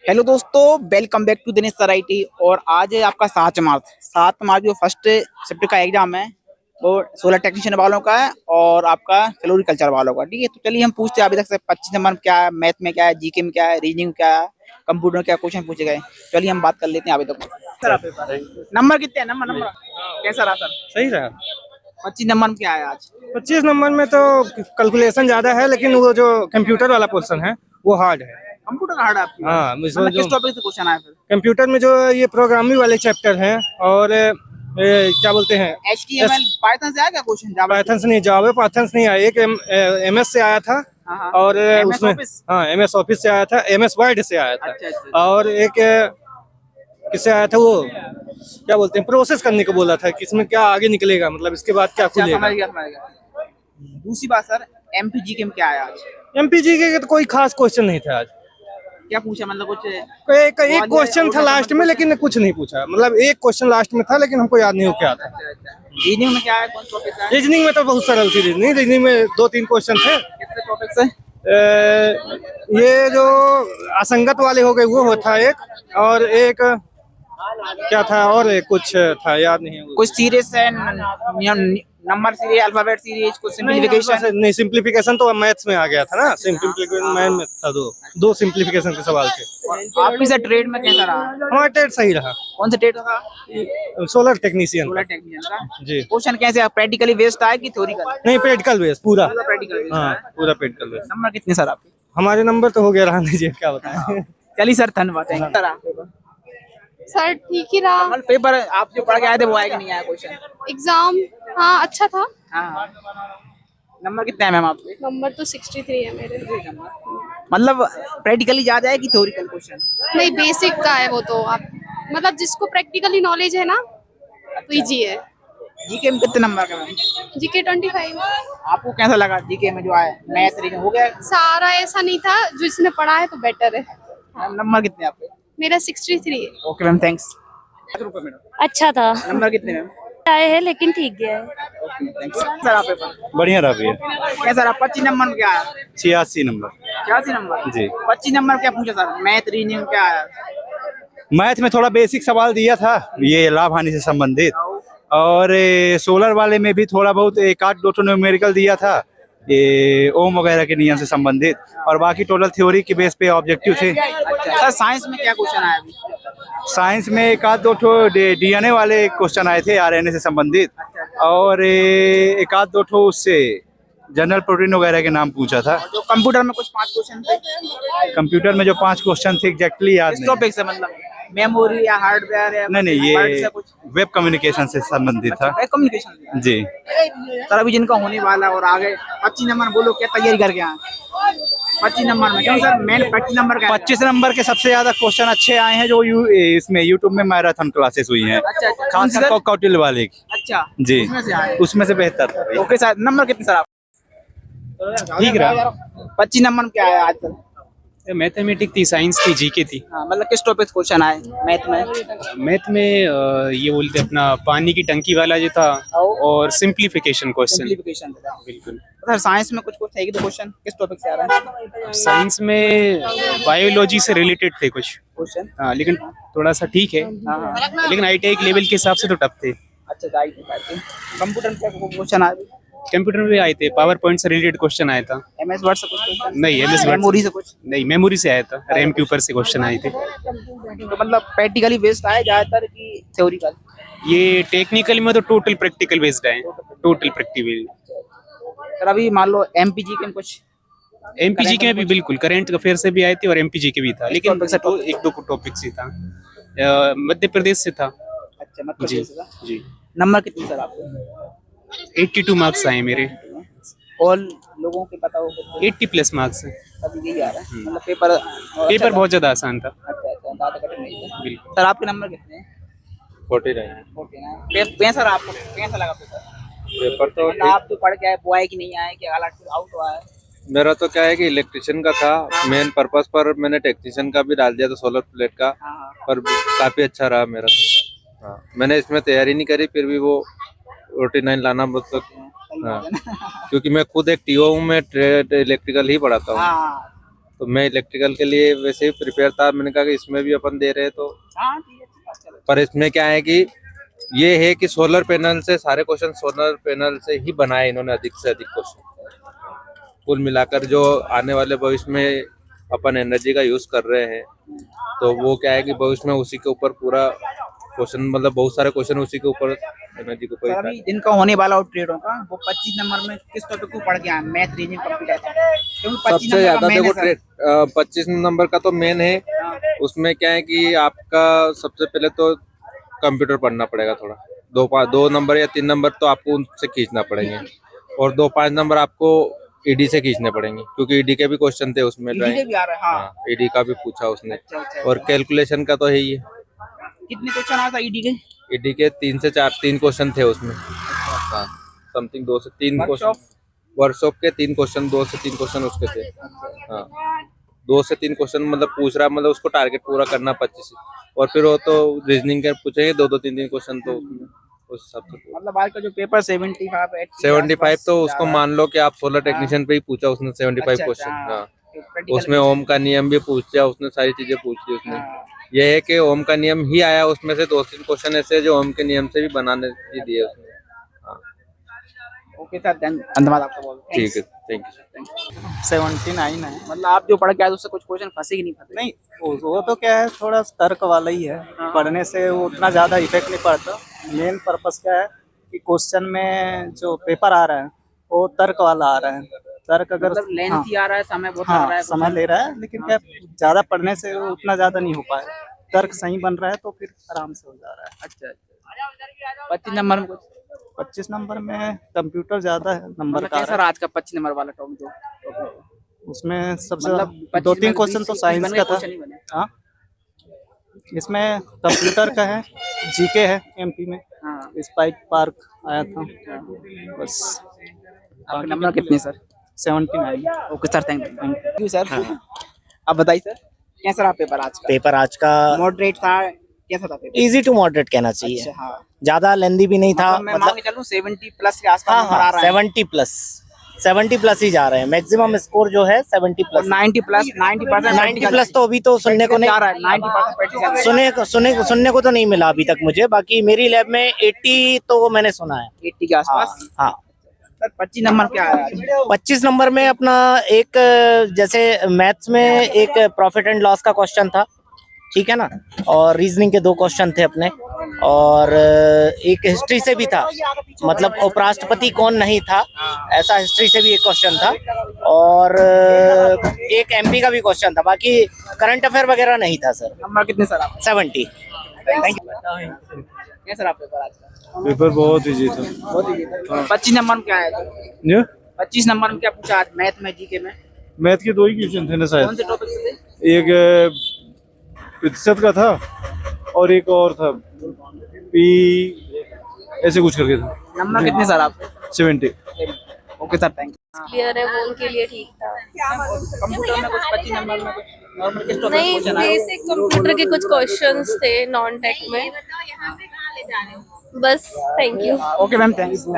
Hello दोस्तों, welcome back to Dinesh sir IT। और आज है आपका 7 मार्च जो फर्स्ट शिफ्ट का एग्जाम है वो सोलर टेक्नीशियन वालों का है और आपका फ्लोरिकल्चर वालों का। ठीक है, तो चलिए हम पूछते हैं अभी तक से 25 नंबर में क्या है, मैथ में क्या है, GK में क्या है, रीजनिंग में क्या है, कंप्यूटर में क्या क्वेश्चन पूछे गए। चलिए हम बात कर लेते हैं अभी तक। सर आप नंबर कितने हैं? नंबर कैसा रहा सर? सही रहा। 25 नंबर में क्या है आज? 25 नंबर में तो कैलकुलेशन ज्यादा है, लेकिन वो जो कंप्यूटर वाला पोर्शन है वो हार्ड है। कंप्यूटर हार्ड है आपकी? हाँ, मतलब किस टॉपिक से क्वेश्चन आया फिर? कंप्यूटर में जो ये प्रोग्रामिंग वाले चैप्टर हैं और क्या बोलते हैं, HTML पाइथन से आया क्या क्वेश्चन? पाइथन से नहीं, जावा पाइथन से नहीं आया। एक MS से आया था और उसमें MS ऑफिस से आया था, MS वर्ड से आया था। अच्छा। और एक किससे आया था, वो क्या बोलते हैं, प्रोसेस करने को बोला था कि इसमें क्या आगे निकलेगा, मतलब इसके बाद क्या खुलेगा। समझ गया। दूसरी बात सर, MPGK में क्या आया आज? MPGK के तो कोई खास क्वेश्चन नहीं था आज। क्या पूछा मतलब कुछ? एक क्वेश्चन था लास्ट में, लेकिन कुछ नहीं पूछा। मतलब एक क्वेश्चन लास्ट में था, लेकिन हमको याद नहीं हो क्या था। रीजनिंग में क्या है? कौन टॉपिक है? रीजनिंग में तो बहुत सरल थी। रीजनिंग में 2-3 क्वेश्चन थे। किस टॉपिक से? ये जो असंगत वाले हो गए वो था एक, और एक क्या था, और एक कुछ था, याद नहीं है। कुछ सीरीज है, नंबर सीरीज, अल्फाबेट सीरीज, कुछ सिंपलीफिकेशन? नहीं, सिंपलीफिकेशन तो मैथ्स में आ गया था ना। सिंपलीफिकेशन मैथ में था। दो सिंपलीफिकेशन के सवाल थे। आपकी सर ट्रेड में कैसा रहा? हमारा ट्रेड सही रहा। कौन सा ट्रेड था? Solar technician. सोलर टेक्नीशियन का जी। क्वेश्चन कैसे, प्रैक्टिकली बेस्ड आया कि थ्योरिकल? नहीं, प्रैक्टिकल बेस्ड पूरा। Practical based? हाँ, पूरा प्रैक्टिकल बेस्ड। नंबर कितने सर आपके? हमारे नंबर तो हो गया, रहने दीजिए, क्या बताएं। चलिए सर, धन्यवाद। सर ठीक ही रहा। पेपर आप जो पढ़ के आए थे वो आया कि नहीं आया क्वेश्चन? एग्जाम हाँ अच्छा था। हाँ। नंबर कितने हैं मैम आपके? नंबर तो 63 है मेरे। मतलब प्रैक्टिकली ज्यादा है कि थ्योरिकल क्वेश्चन? नहीं, बेसिक का है वो तो। आप मतलब जिसको प्रैक्टिकली नॉलेज है ना तो इजी है। GK में कितने नंबर का मैम? GK 25। आपको कैसा लगा GK में जो आया? मैथ रीजनिंग हो गया? सारा ऐसा नहीं था, जो इसने पढ़ा है तो बेटर है। मैम नंबर कितने आपके? मेरा 63 है। Okay ma'am, thanks. अच्छा था। नंबर कितने मैम? आए हैं लेकिन ठीक गया है। सर आप पेपर बढ़िया रहा भैया। कैसा रहा? 25 नंबर में क्या आया? 86 नंबर। 86 नंबर जी। 25 नंबर क्या पूछा सर? मैथ रीजनिंग क्या आया? मैथ में थोड़ा बेसिक सवाल दिया था, ये लाभ हानि से संबंधित, और सोलर वाले में भी थोड़ा बहुत एक आध दो न्यूमेरिकल दिया था, ये ओम वगैरह के नियम से संबंधित, और बाकी टोटल थ्योरी के बेस पे ऑब्जेक्टिव थे। अच्छा सर, साइंस में क्या क्वेश्चन आया अभी? साइंस में एक आध दो DNA वाले क्वेश्चन आए थे, RNA से संबंधित, और एक आध दो उससे जनरल प्रोटीन वगैरह के नाम पूछा था। जो कंप्यूटर में कुछ 5 क्वेश्चन थे? कंप्यूटर में जो 5 क्वेश्चन थे एग्जैक्टली याद इस नहीं। टॉपिक से मतलब मेमोरी या हार्डवेयर या नहीं, ये वेब कम्युनिकेशन से संबंधित था। कम्युनिकेशन जी। सर अभी जिनका होने वाला है और आगे 25 नंबर बोलो, क्या तैयारी करके आए? 25 नंबर में क्यों सर? मेन 25 नंबर का 25 नंबर के सबसे ज्यादा क्वेश्चन अच्छे आए हैं जो इसमें यूट्यूब में मैराथन क्लासेस हुई हैं। अच्छा। खासकर कौटिल्य वाले की। अच्छा जी, उसमें से बेहतर था। ओके सर, नंबर कितने सर आप? ठीक रहा। 25 नंबर में क्या आया आज सर? मैथमेटिक्स थी, साइंस थी, GK थी। हाँ, मतलब किस टॉपिक से क्वेश्चन आए मैथ में? मैथ में ये बोलते अपना पानी की टंकी वाला जो था, और सिंप्लीफिकेशन क्वेश्चन। सिंपलीफिकेशन बिल्कुल। सर साइंस में कुछ है कि दो क्वेश्चन किस टॉपिक से आ रहा है? साइंस में बायोलॉजी से रिलेटेड थे कुछ क्वेश्चन। हाँ, लेकिन थोड़ा सा ठीक है। लेकिन ITI के लेवल के हिसाब से तो टफ थे। अच्छा, कंप्यूटर में क्या क्वेश्चन आए? कंप्यूटर में भी आए थे, पावर पॉइंट से रिलेटेड क्वेश्चन आया था। MS वर्ड से कुछ क्वेश्चन? नहीं, MS वर्ड मेमोरी से कुछ? नहीं, मेमोरी से आया था। रैम के ऊपर से क्वेश्चन आए थे। तो मतलब प्रैक्टिकली बेस्ड आए ज्यादातर कि थ्योरिकल? ये टेक्निकल में तो टोटल प्रैक्टिकल बेस्ड है। Total practical. सर अभी मान लो MPG के कुछ? MPG में भी बिल्कुल करंट अफेयर से भी आए थे, और MPG के भी था, लेकिन एक दो टॉपिक से था। मध्य प्रदेश से था। अच्छा, मध्य प्रदेश से था। जी। नंबर कितने सर आपको? 82 मार्क्स आए मेरे। और लोगों के पता हो 80+ मार्क्स है। अभी यही आ रहा है मतलब पेपर? पेपर बहुत ज्यादा आसान था। अच्छा, ज्यादा कठिन नहीं था। बिल्कुल। सर आपके नंबर कितने हैं? 49। कैसा रहा आपको? कैसा लगा पेपर तो मतलब आप जो पढ़ के आए वो आए कि नहीं आए, कि आउट हुआ है? मेरा तो क्या है कि इलेक्ट्रिशियन का था मेन पर्पस, पर मैंने टेक्नीशियन का भी डाल दिया था, सोलर प्लेट का। पर काफी अच्छा रहा मेरा तो। हाँ, मैंने इसमें तैयारी नहीं करी, फिर भी वो 49 लाना मतलब। हाँ, क्योंकि मैं खुद एक TO हूँ, मैं इलेक्ट्रिकल ही पढ़ाता हूँ। तो मैं इलेक्ट्रिकल के लिए वैसे ही प्रिपेयर था। मैंने कहा कि इसमें भी अपन दे रहे हैं तो, हाँ ठीक है, चलो। पर इसमें क्या है कि ये है कि सोलर पैनल से सारे क्वेश्चन सोलर पैनल से ही बनाए इन्होंने, अधिक से अधिक क्वेश्चन कुल मिलाकर। जो आने वाले भविष्य में अपन एनर्जी का यूज कर रहे हैं तो वो क्या है कि भविष्य में उसी के ऊपर पूरा क्वेश्चन, मतलब बहुत सारे क्वेश्चन उसी के ऊपर एनर्जी के सर ऊपर। अभी जिनका होने वाला हो ट्रेडों का, वो 25 नंबर में किस टॉपिक को पढ़ के आए? मैथ, रीजनिंग, कंप्यूटर, क्योंकि 25 सबसे ज्यादा देखो नंबर का 25 नंबर का तो मेन है। उसमें क्या है कि आपका सबसे पहले तो कंप्यूटर पढ़ना पड़ेगा थोड़ा, 2 नंबर या 3 नंबर तो आपको उनसे खींचना पड़ेंगे, और 2-5 नंबर आपको ईडी से खींचने पड़ेंगे, क्योंकि ईडी के भी क्वेश्चन थे उसमें। ईडी भी आ रहा है, हाँ। हाँ, ईडी का भी पूछा उसने। अच्छा। और कैलकुलेशन का तो है ही है। कितने क्वेश्चन आया था ईडी के? ईडी के 3 से 4 क्वेश्चन थे उसमें। हाँ, समथिंग 2 से 3 क्वेश्चन वर्कशॉप के, 3 क्वेश्चन, 2 से 3 क्वेश्चन उसके थे। हाँ, 2 से 3 क्वेश्चन मतलब पूछ रहा, मतलब उसको टारगेट पूरा करना 25, और फिर वो तो रीजनिंग के पूछेंगे 2-2, 3-3 क्वेश्चन, तो उस हिसाब से मतलब आज का जो पेपर 75 तो उसको मान लो कि आप सोलर टेक्नीशियन पे ही पूछा उसने 75 क्वेश्चन। हाँ, उसमें ओम का नियम भी पूछ लिया उसने, सारी चीजें पूछ ली उसने। यह है कि ओम का नियम ही आया, उसमें से 2-3 क्वेश्चन ऐसे जो ओम के नियम से भी बनाने दिए उसने। हाँ, ओके सर, धन्यवाद आपका बहुत। ठीक है, थैंक यू। 79 है। मतलब आप जो पढ़ के आए उससे कुछ क्वेश्चन फंसे कि नहीं फंसे? नहीं, वो तो क्या है, थोड़ा तर्क वाला ही है। पढ़ने से वो उतना ज़्यादा इफेक्ट नहीं पड़ता। मेन पर्पस क्या है कि क्वेश्चन में जो पेपर आ रहा है वो तर्क वाला आ रहा है। तर्क अगर मतलब लेंथ आ रहा है, समय बहुत लग रहा हाँ है, समय ले रहा है, लेकिन क्या ज़्यादा पढ़ने से वो उतना ज़्यादा नहीं हो पाएगा। तर्क सही बन रहा है तो फिर आराम से हो जा रहा है। अच्छा। 25 नंबर में कुछ 25 नंबर में कंप्यूटर ज़्यादा है नंबर मतलब का। कैसा रहा आज का 25 नंबर वाला टॉपिक? उसमें सबसे मतलब 2-3 क्वेश्चन तो साइंस का था। हाँ, इसमें कंप्यूटर का है, जीके है एमपी में, स्पाइक पार्क आया था बस। आपके नंबर कितने sir? 79। Okay sir, thank you sir. अब बताइए सर, कैसा रहा पेपर आज का? पेपर आज का मॉडरेट था, कैसा था पेपर? इजी टू मॉडरेट कहना चाहिए। अच्छा, हाँ। ज्यादा लेंदी भी नहीं था। मैं मान के चलूं 70 प्लस के आसपास हाँ नंबर आ रहा है। 70 प्लस ही जा रहे हैं। मैक्सिमम स्कोर जो है 70 प्लस। 90 प्लस 90%। 90 प्लस तो अभी तो सुनने को नहीं आ रहा है। 90% सुनने को तो नहीं मिला अभी तक मुझे। बाकी मेरी लैब में 80 तो मैंने सुना है। 80 के आसपास। हाँ। सर 25 नंबर क्या है? 25 नंबर में अपना एक, जैसे मैथ्स में एक प्रॉफिट एंड लॉस का क्वेश्चन था, ठीक है ना, और रीजनिंग के 2 क्वेश्चन थे अपने, और एक हिस्ट्री से भी था, मतलब उपराष्ट्रपति कौन नहीं था, ऐसा हिस्ट्री से भी एक क्वेश्चन था, और एक एमपी का भी क्वेश्चन था। बाकी करंट अफेयर वगैरह नहीं था सर। नंबर कितने सर आप? 70। Thank you. कैसा रहा पेपर आज का? पेपर बहुत इजी था। बहुत ही 25 नंबर में क्या है सर? 25 नंबर में क्या पूछा आज मैथ में, जीके में? मैथ के 2 ही क्वेश्चन थे ना कौन शायद। से टॉपिक थे? एक प्रतिशत का था और एक और था पी, ऐसे कुछ करके था। नंबर कितने सर आप? 70। Okay sir, thank you. Clear है, वो उनके लिए ठीक था। कंप्यूटर में कुछ 25 नंबर में कुछ नॉर्मल किस टॉपिक नहीं, क्वेश्चन आए? बेसिक कंप्यूटर के कुछ क्वेश्चन्स थे नॉन टेक में, बस। Thank you. Okay ma'am, thank you.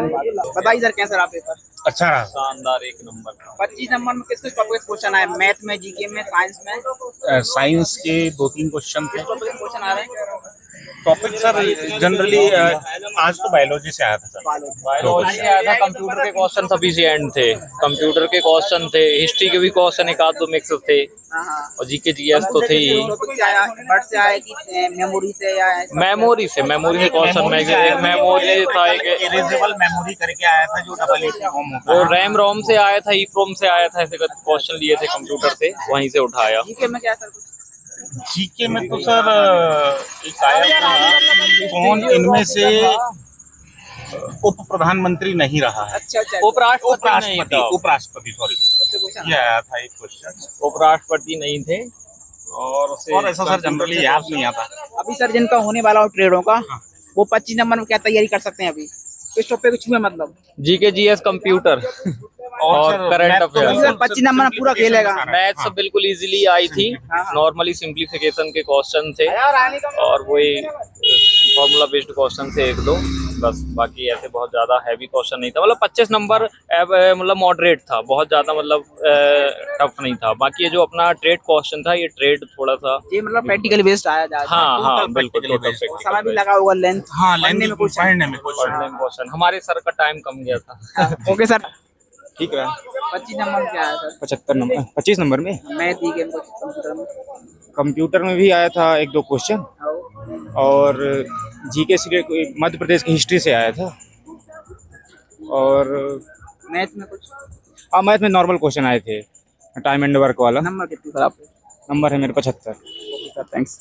बताइए सर, कैसा रहा पेपर? अच्छा रहा। शानदार, 1 नंबर। 25 नंबर में किस टॉपिक क्वेश्चन आए? मैथ में, जीके में, साइंस में? साइंस के 2-3 क्वेश्चन थे। किस टॉपिक क्वेश्चन आ रहे हैं? टॉपिक सर जनरली आज तो बायोलॉजी से आया था सर। बायोलॉजी से आया था। कंप्यूटर के क्वेश्चन सफिशिएंट थे, कंप्यूटर के क्वेश्चन थे, हिस्ट्री के भी क्वेश्चन एक आध 2 मिक्स थे, और जीके जीएस तो थे ही। टॉपिक से आया, बर्ड से आया कि मेमोरी से या मेमोरी से क्वेश्चन में एक मेमोरी था, एक इरेजेबल मेमोरी करके आया था जो EEPROM होता वो है। रैम रोम से आया था, EEPROM से आया था, ऐसे क्वेश्चन लिए थे कंप्यूटर से, वहीं से उठाया। जीके में क्या सर? जीके में तो सर एक आया था, कौन इनमें से उप प्रधानमंत्री नहीं रहा है। अच्छा। उपराष्ट्रपति सॉरी, ये आया था एक क्वेश्चन। उपराष्ट्रपति नहीं थे, और ऐसा सर जनरली याद नहीं आता। अभी सर जिनका होने वाला हो ट्रेडों का, वो 25 नंबर में क्या तैयारी कर सकते हैं? अभी किस टॉपिक कुछ हुए मतलब? जीके जीएस कंप्यूटर और करंट अफेयर। 25 नंबर में पूरा खेलेगा। मैथ्स बिल्कुल इजीली आई थी, नॉर्मली सिंप्लीफिकेशन के क्वेश्चन थे, और वही फॉर्मूला बेस्ड क्वेश्चन थे 1-2। बस, बाकी ऐसे बहुत ज्यादा हैवी क्वेश्चन नहीं था। मतलब 25 नंबर मतलब मॉडरेट था, बहुत ज्यादा मतलब टफ नहीं था। बाकी ये जो अपना ट्रेड क्वेश्चन था, ये ट्रेड थोड़ा सा ये मतलब प्रैक्टिकली बेस्ड आया जा हाँ बिल्कुल समय भी लगा होगा, लेंथ हाँ पढ़ने में कुछ पढ़ने में कुछ पढ़ने में क्वेश्चन। हमारे सर का टाइम कम गया था। Okay sir. ठीक है। 25 नंबर क्या आया सर? 75 नंबर 25 नंबर में मैथ ही के कंप्यूटर में कंप्यूटर में भी आया था 1-2 क्वेश्चन, और जीके से मध्य प्रदेश की हिस्ट्री से आया था, और मैथ में कुछ मैथ में नॉर्मल क्वेश्चन आए थे, टाइम एंड वर्क वाला। नंबर कितने सर आपके? नंबर है मेरे 75। Okay sir, thanks.